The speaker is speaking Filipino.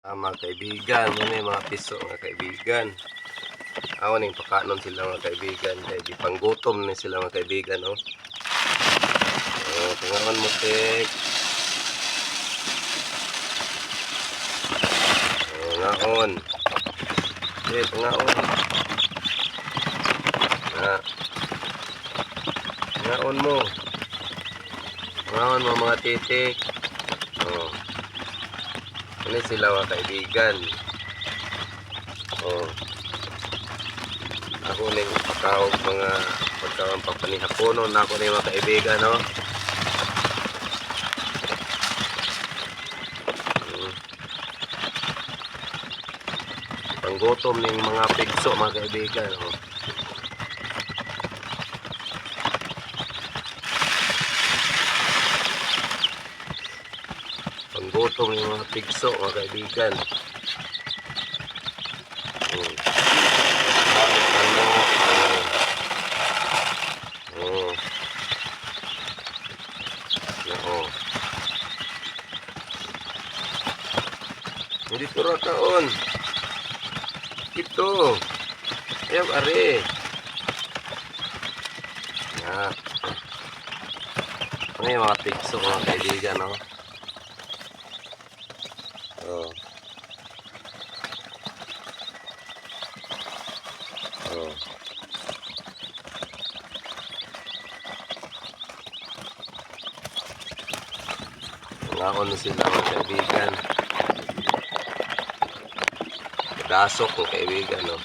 Mga kaibigan, muna yung mga piso mga kaibigan. Ako na yung pakanon sila mga kaibigan. Kaya di panggutom na sila mga kaibigan, no? Tungaman mo, tek. Ngaon. Okay, tungaon. Ngaon mo. Tungaon mo mga titik. Ano sila mga kaibigan. Ako na yung pagkawag mga pagkawang pagpanihaponon na ako na yung mga kaibigan, no? Panggutom ng mga pigso mga kaibigan, no? Panggutom ng mga pigso mga kaibigan. Dito ra kaon. Ito. Ayaw are. Ano yung mga pigso mga kaibigan, no? Ngaon na sila mga kaibigan. Dasok mga kaibigan, no?